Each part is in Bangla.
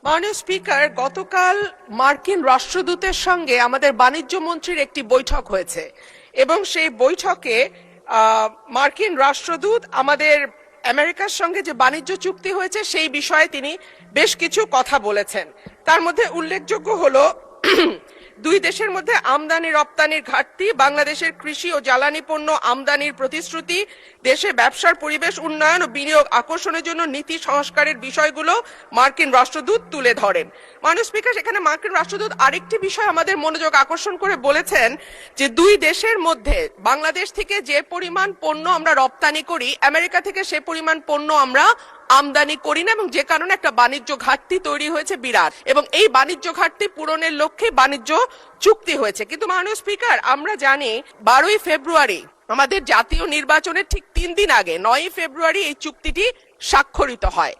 মাননীয় স্পিকার, গতকাল মার্কিন রাষ্ট্রদূতের সঙ্গে আমাদের বাণিজ্য মন্ত্রীর একটি বৈঠক হয়েছে এবং সেই বৈঠকে মার্কিন রাষ্ট্রদূত আমাদের আমেরিকার সঙ্গে যে বাণিজ্য চুক্তি হয়েছে সেই বিষয়ে তিনি বেশ কিছু কথা বলেছেন। তার মধ্যে উল্লেখযোগ্য হলো দুই দেশের মধ্যে আমদানি রপ্তানির ঘাটতি, বাংলাদেশের কৃষি ও জ্বালানি পণ্য আমদানির প্রতিশ্রুতি, দেশে ব্যবসার পরিবেশ উন্নয়ন ও বিনিয়োগ আকর্ষণের জন্য নীতি সংস্কারের বিষয়গুলো মার্কিন রাষ্ট্রদূত তুলে ধরেন। মাননীয় স্পিকার, সেখানে মার্কিন রাষ্ট্রদূত আরেকটি বিষয় আমাদের মনোযোগ আকর্ষণ করে বলেছেন যে দুই দেশের মধ্যে বাংলাদেশ থেকে যে পরিমাণ পণ্য আমরা রপ্তানি করি, আমেরিকা থেকে সে পরিমাণ পণ্য আমরা আমদানি করি না, এবং যে কারণে একটা বাণিজ্য ঘাটতি তৈরি হয়েছে বিরাট, এবং এই বাণিজ্য ঘাটতি পূরণের লক্ষ্যে বাণিজ্য চুক্তি হয়েছে। কিন্তু মাননীয় স্পিকার, আমরা জানি 12ই ফেব্রুয়ারি আমাদের জাতীয় নির্বাচনের ঠিক 3 দিন আগে 9ই ফেব্রুয়ারি এই চুক্তিটি স্বাক্ষরিত হয়,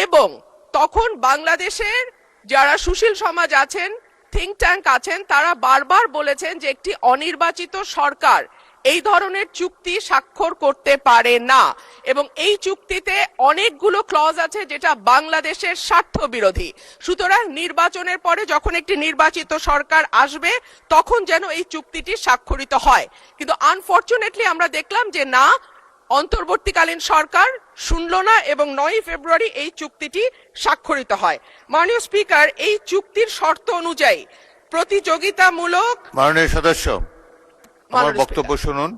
এবং তখন বাংলাদেশের যারা সুশীল সমাজ আছেন, থিঙ্ক ট্যাঙ্ক আছেন, তারা বারবার বলেছেন যে একটি অনির্বাচিত সরকার এই ধরনের চুক্তি স্বাক্ষর করতে পারে না, এবং এই চুক্তিতে অনেকগুলো ক্লজ আছে যেটা বাংলাদেশের স্বার্থ বিরোধী। সুতরাং নির্বাচনের পরে যখন একটি নির্বাচিত সরকার আসবে তখন যেন এই চুক্তিটি স্বাক্ষরিত হয়। কিন্তু আনফরচুনেটলি আমরা দেখলাম যে না, অন্তর্বর্তীকালীন সরকার শুনল না এবং 9ই ফেব্রুয়ারি এই চুক্তিটি স্বাক্ষরিত হয়। মাননীয় স্পিকার, এই চুক্তির শর্ত অনুযায়ী প্রতিযোগিতামূলক মাননীয় সদস্য, আমার বক্তব্য শুনুন।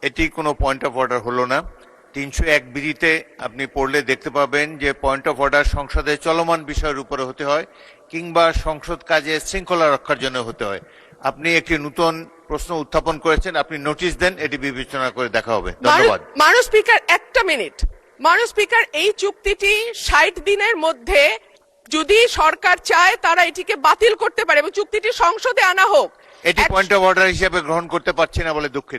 এটি কোনো পয়েন্ট অফ অর্ডার হলো না। 301 বিধিতে আপনি পড়লে দেখতে পাবেন যে পয়েন্ট অফ অর্ডার সংসদে চলমান বিষয়ের উপরে হতে হয় কিংবা সংসদ কাজে শৃঙ্খলা রক্ষার জন্য হতে হয়। আপনি একটি নতুন প্রশ্ন উত্থাপন করেছেন, আপনি নোটিশ দেন, এটি বিবেচনা করে দেখা হবে। ধন্যবাদ। মাননীয় স্পিকার, একটা মিনিট। মাননীয় স্পিকার, এই চুক্তিটি 60 দিনের মধ্যে যদি সরকার চায় তারা এটিকে বাতিল করতে পারে এবং চুক্তিটি সংসদে আনা হোক। এটি পয়েন্ট অফ অর্ডার হিসেবে গ্রহণ করতে পারছি না বলে দুঃখিত।